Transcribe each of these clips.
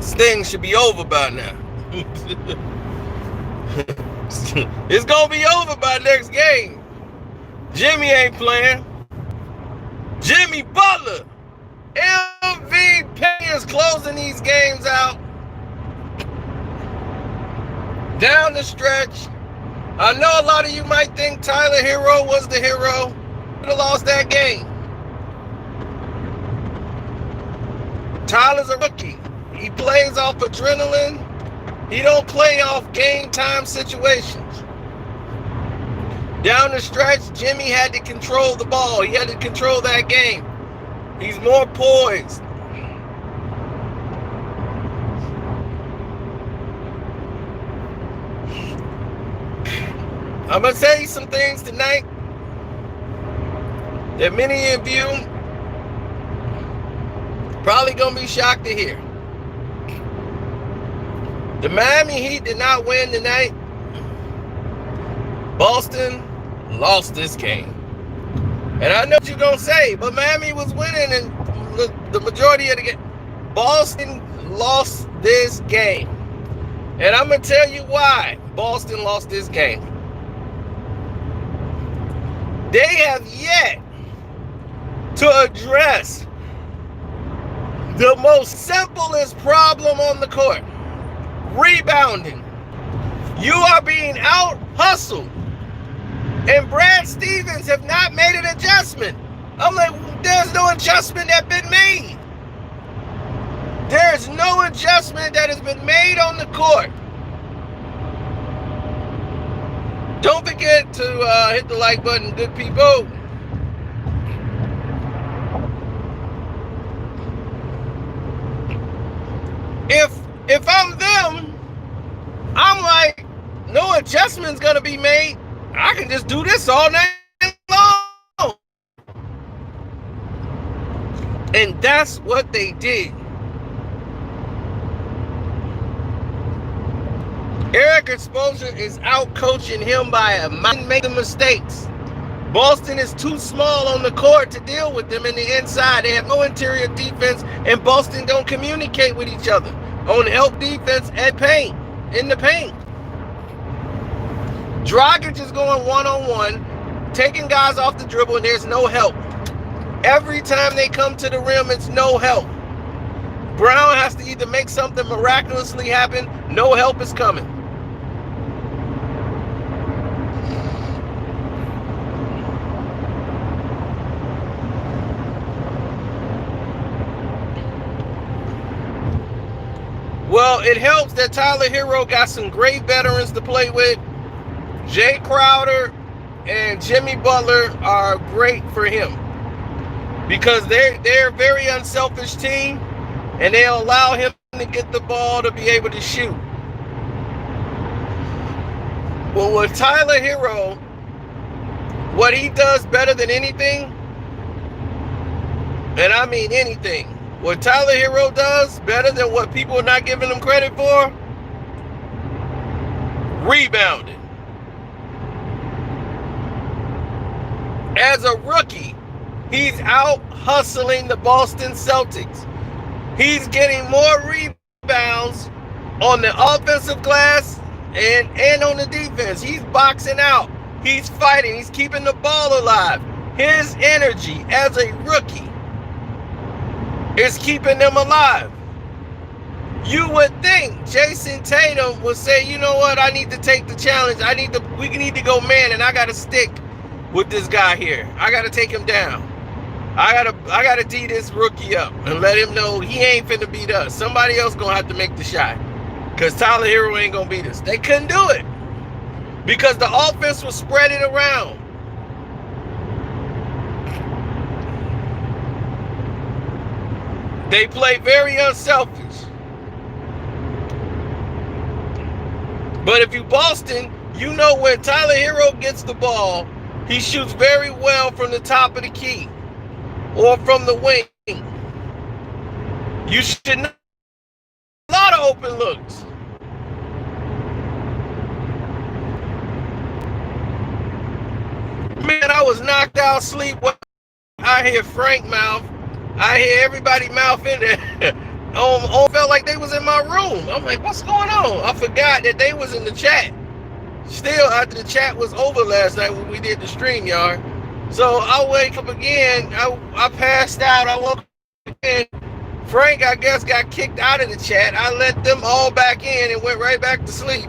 This thing should be over by now. It's gonna be over by next game. Jimmy ain't playing. Jimmy Butler, MVP, is closing these games out. Down the stretch. I know a lot of you might think Tyler Hero was the hero. Could have lost that game. Tyler's a rookie. He plays off adrenaline. He don't play off game time situations. Down the stretch, Jimmy had to control the ball. He had to control that game. He's more poised. I'm going to tell you some things tonight that many of you probably going to be shocked to hear. The Miami Heat did not win tonight. Boston lost this game. And I know what you're going to say, but Miami was winning in the majority of the game. Boston lost this game. And I'm going to tell you why Boston lost this game. They have yet to address the most simplest problem on the court. Rebounding. You are being out-hustled. And Brad Stevens have not made an adjustment. I'm like, there's no adjustment that's been made. There's no adjustment that has been made on the court. Don't forget to hit the like button, good people. If I'm them, I'm like, no adjustment's gonna be made. I can just do this all night long. And that's what they did. Eric Spoelstra is out coaching him by a man making mistakes. Boston is too small on the court to deal with them in the inside. They have no interior defense, and Boston don't communicate with each other on help defense and paint, in the paint. Dragic is going one-on-one, taking guys off the dribble, and there's no help. Every time they come to the rim, it's no help. Brown has to either make something miraculously happen, no help is coming. Well, it helps that Tyler Hero got some great veterans to play with. Jay Crowder and Jimmy Butler are great for him because they're a very unselfish team, and they allow him to get the ball to be able to shoot. Well, with Tyler Hero, what he does better than anything, and I mean anything, what Tyler Hero does better than what people are not giving him credit for, rebounding. As a rookie, he's out hustling the Boston Celtics. He's getting more rebounds on the offensive glass and on the defense. He's boxing out. He's fighting. He's keeping the ball alive. His energy as a rookie is keeping them alive. You would think Jason Tatum would say, you know what, I need to take the challenge. We need to go man, and I got to stick with this guy here. I got to take him down. I gotta D this rookie up and let him know he ain't finna beat us. Somebody else gonna have to make the shot, because Tyler Hero ain't gonna beat us. They couldn't do it because the offense was spreading around. They play very unselfish. But if you Boston, you know when Tyler Hero gets the ball, he shoots very well from the top of the key or from the wing. You should know a lot of open looks. Man, I was knocked out asleep. I hear Frank mouth. I hear everybody mouth in there. felt like they was in my room. I'm like, what's going on? I forgot that they was in the chat. Still, after the chat was over last night when we did the stream, y'all. So I wake up again. I passed out. I woke up again. Frank, I guess, got kicked out of the chat. I let them all back in and went right back to sleep.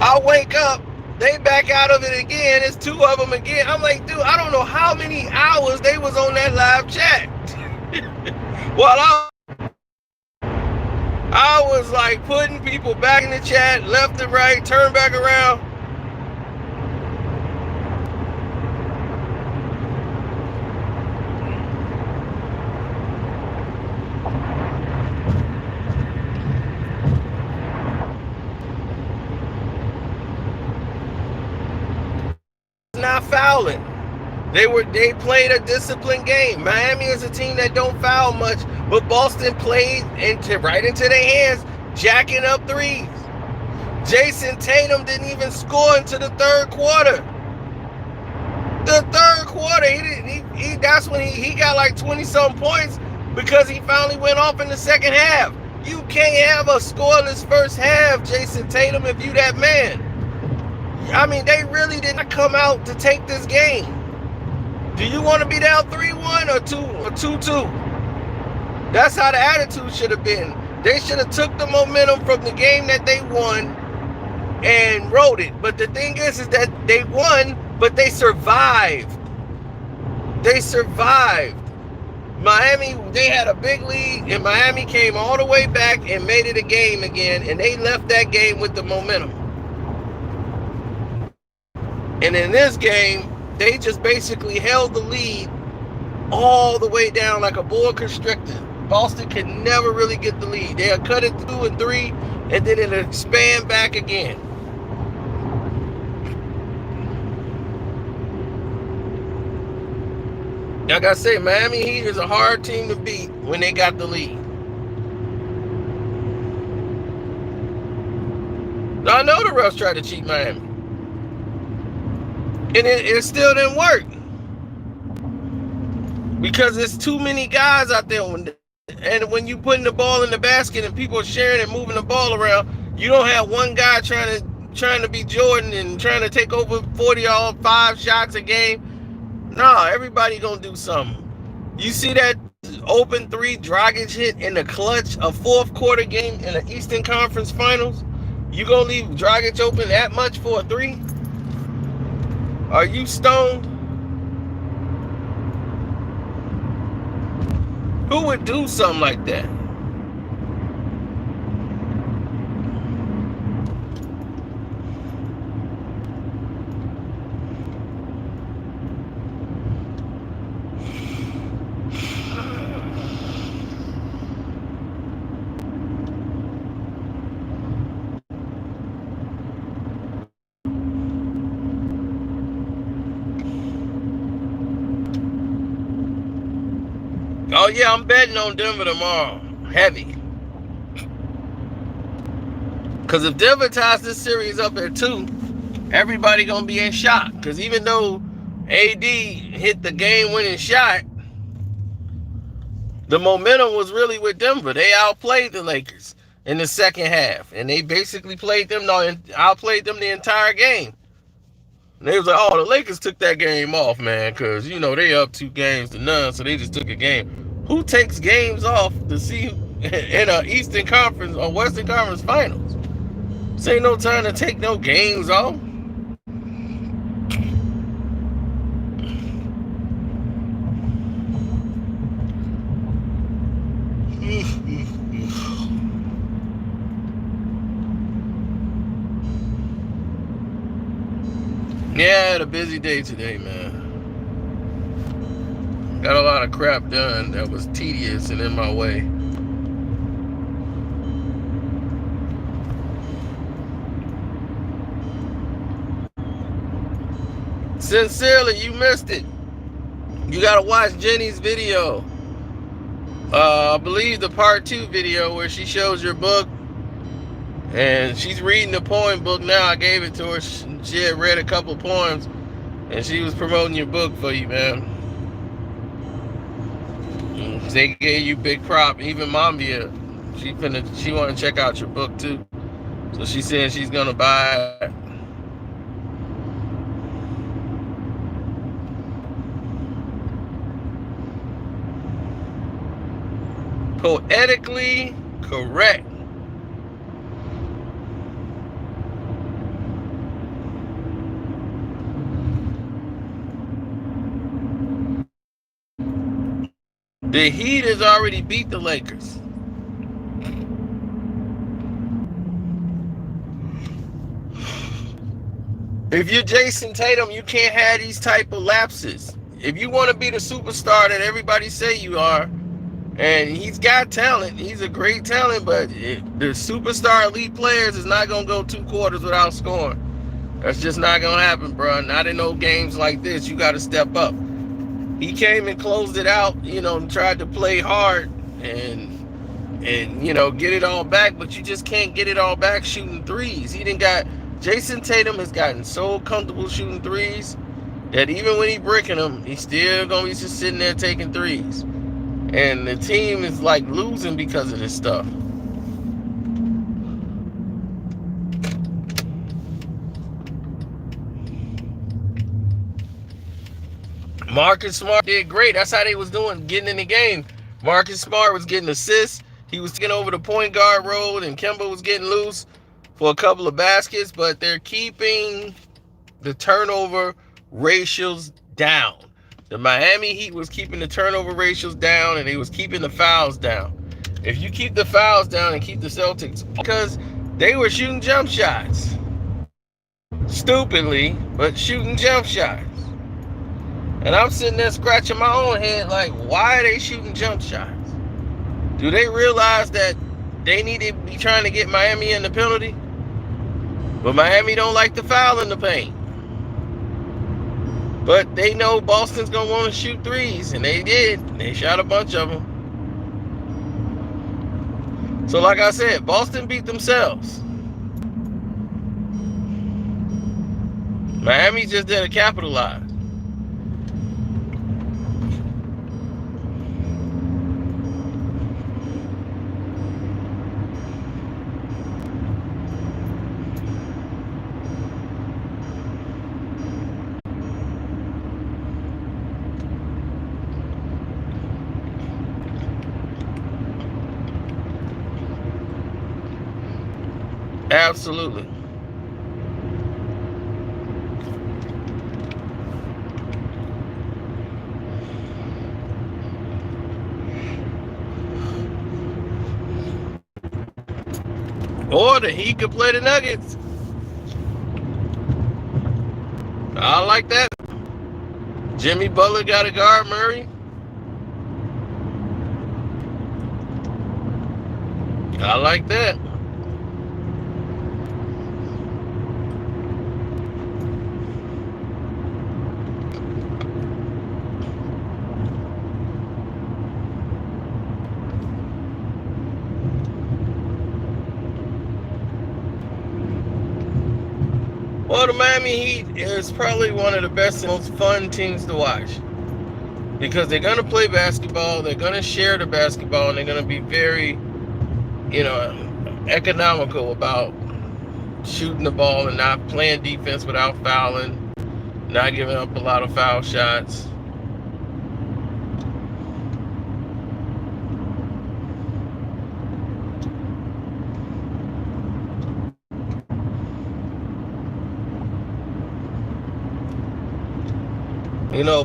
I wake up. They back out of it again. It's two of them again. I'm like, dude, I don't know how many hours they was on that live chat. While I was like putting people back in the chat, left and right, turn back around. Not fouling. They played a disciplined game. Miami is a team that don't foul much, but Boston played right into their hands, jacking up threes. Jason Tatum didn't even score into the third quarter. The third quarter, that's when he got like 20-something points because he finally went off in the second half. You can't have a scoreless first half, Jason Tatum, if you that man. I mean, they really didn't come out to take this game. Do you want to be down 3-1 or 2-2? That's how the attitude should have been. They should have took the momentum from the game that they won and rode it. But the thing is that they won, but they survived. They survived. Miami, they had a big lead, and Miami came all the way back and made it a game again, and they left that game with the momentum. And in this game, they just basically held the lead all the way down like a boa constrictor. Boston could never really get the lead. They'll cut it 2 and 3, and then it'll expand back again. Like I say, Miami Heat is a hard team to beat when they got the lead. Now, I know the refs tried to cheat Miami. And it still didn't work. Because there's too many guys out there. And when you putting the ball in the basket and people are sharing and moving the ball around, you don't have one guy trying to be Jordan and trying to take over 40 or 5 shots a game. No, everybody gonna do something. You see that open 3 Dragic hit in the clutch, a 4th quarter game in the Eastern Conference Finals? You gonna leave Dragic open that much for a 3? Are you stoned? Who would do something like that? Oh yeah, I'm betting on Denver tomorrow. Heavy. Because if Denver ties this series up at 2, everybody gonna be in shock. Because even though AD hit the game-winning shot, the momentum was really with Denver. They outplayed the Lakers in the second half, and they basically outplayed them the entire game. And they was like, oh, the Lakers took that game off, man, because, you know, they up 2-0, so they just took a game. Who takes games off to see in an Eastern Conference or Western Conference Finals? This ain't no time to take no games off. Yeah, I had a busy day today, man. Got a lot of crap done that was tedious and in my way. Sincerely, you missed it. You gotta watch Jenny's video. I believe the part 2 video where she shows your book. And she's reading the poem book now. I gave it to her. She had read a couple poems. And she was promoting your book for you, man. They gave you big prop. Even Mambia, she want to check out your book too. So she said she's gonna buy it. Poetically correct. The Heat has already beat the Lakers. If you're Jason Tatum, you can't have these type of lapses. If you want to be the superstar that everybody say you are, and he's got talent, he's a great talent, but the superstar elite players is not going to go 2 quarters without scoring. That's just not going to happen, bro. Not in no games like this. You got to step up. He came and closed it out, and tried to play hard and get it all back, but you just can't get it all back shooting threes. Jason Tatum has gotten so comfortable shooting threes that even when he's breaking them, he's still gonna be just sitting there taking threes. And the team is like losing because of this stuff. Marcus Smart did great. That's how they was doing, getting in the game. Marcus Smart was getting assists. He was taking over the point guard role, and Kemba was getting loose for a couple of baskets, but they're keeping the turnover ratios down. The Miami Heat was keeping the turnover ratios down, and they was keeping the fouls down. If you keep the fouls down and keep the Celtics, because they were shooting jump shots. Stupidly, but shooting jump shots. And I'm sitting there scratching my own head like, why are they shooting jump shots? Do they realize that they need to be trying to get Miami in the penalty? But Miami don't like the foul in the paint. But they know Boston's going to want to shoot threes, and they did. They shot a bunch of them. So like I said, Boston beat themselves. Miami just didn't capitalize. Absolutely. Or he could play the Nuggets. I like that. Jimmy Butler got to guard Murray. I like that. Well, the Miami Heat is probably one of the best and most fun teams to watch because they're going to play basketball, they're going to share the basketball, and they're going to be very, economical about shooting the ball and not playing defense without fouling, not giving up a lot of foul shots.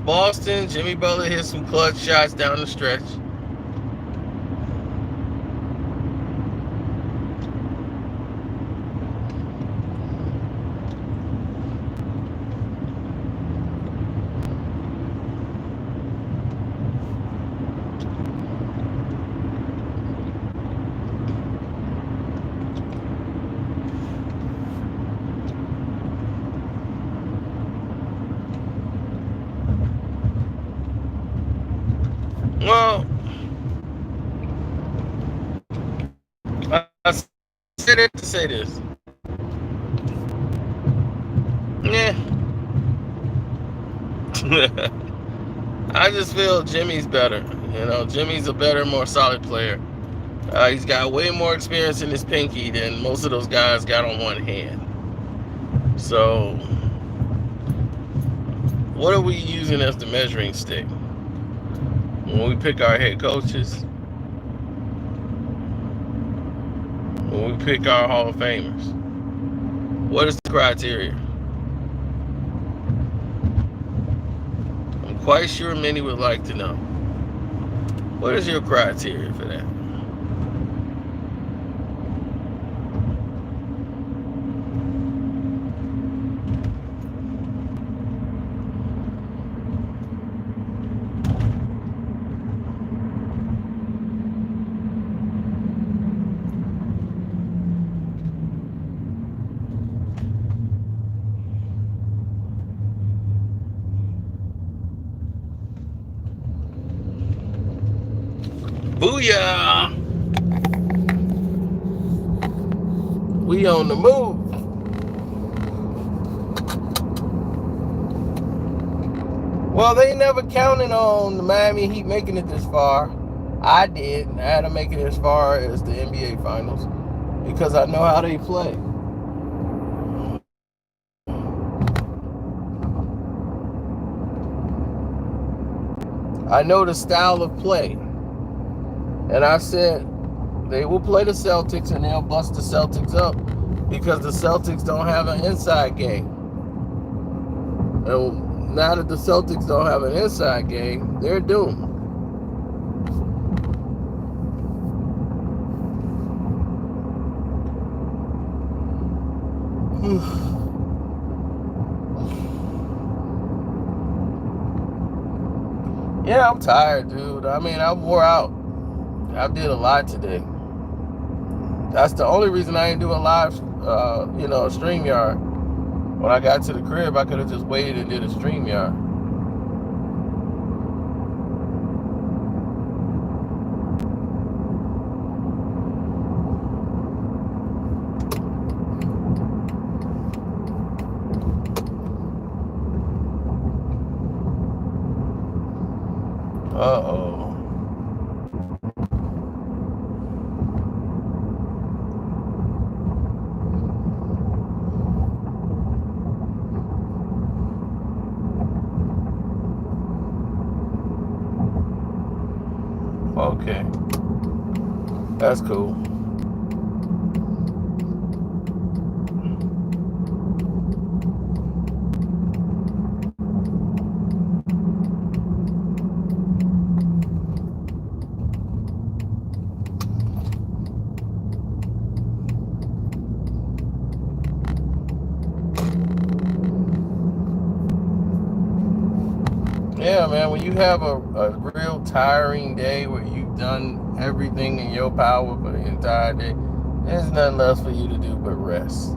Boston, Jimmy Butler hit some clutch shots down the stretch. Well, I said it to say this. Yeah. I just feel Jimmy's better. Jimmy's a better, more solid player. He's got way more experience in his pinky than most of those guys got on one hand. So, what are we using as the measuring stick when we pick our head coaches? When we pick our Hall of Famers? What is the criteria? I'm quite sure many would like to know. What is your criteria for that? Booyah! We on the move. Well, they never counted on the Miami Heat making it this far. I did. I had to make it as far as the NBA Finals because I know how they play. I know the style of play. And I said they will play the Celtics and they'll bust the Celtics up because the Celtics don't have an inside game. And now that the Celtics don't have an inside game, they're doomed. Yeah, I'm tired, dude. I mean, I wore out. I did a lot today. That's the only reason I ain't do a live, StreamYard. When I got to the crib, I could have just waited and did a StreamYard. Uh-oh. Okay. That's cool. Yeah, man, when you have a real tiring day where you've done everything in your power for the entire day, there's nothing else for you to do but rest.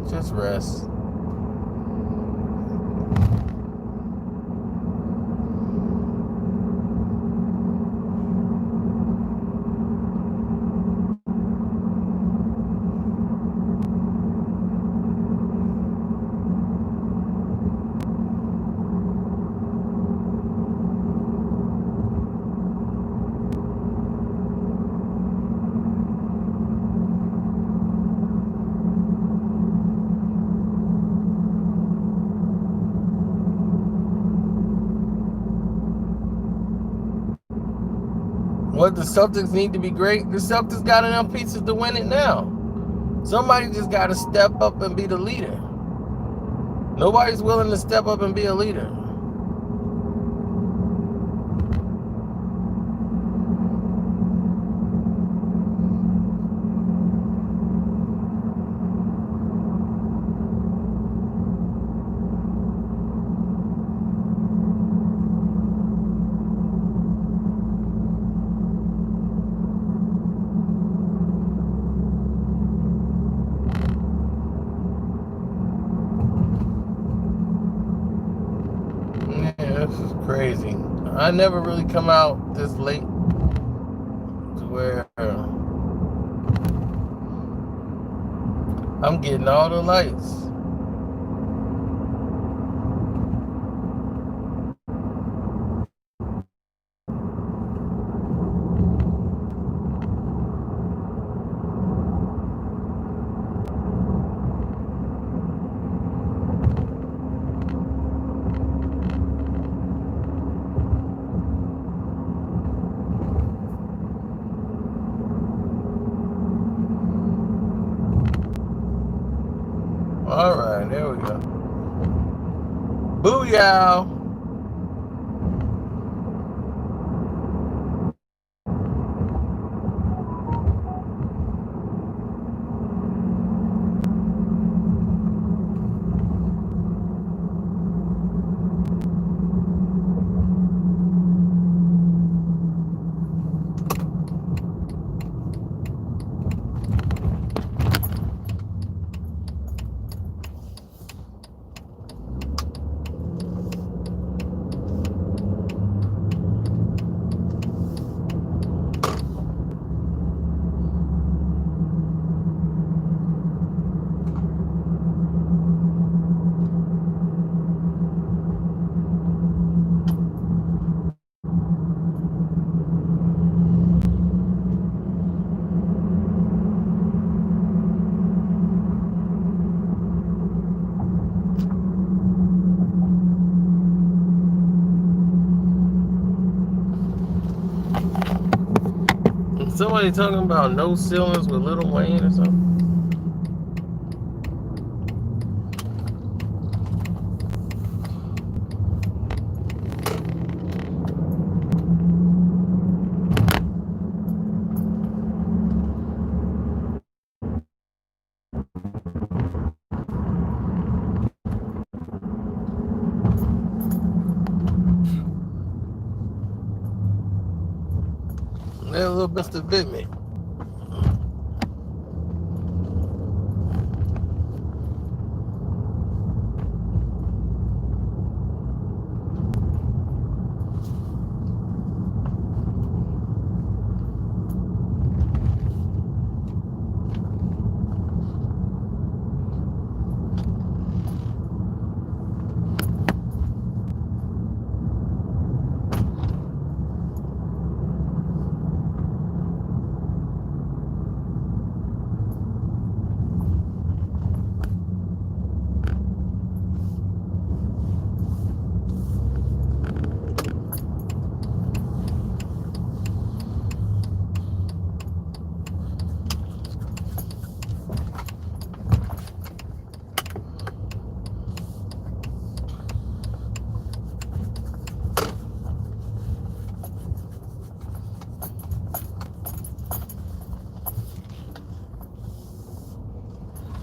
Just rest. What, the Celtics need to be great? The Celtics got enough pieces to win it now. Somebody just got to step up and be the leader. Nobody's willing to step up and be a leader. This is crazy. I never really come out this late to where I'm getting all the lights. y'all. Somebody talking about no ceilings with Lil Wayne or something? That little Mr. Bitman.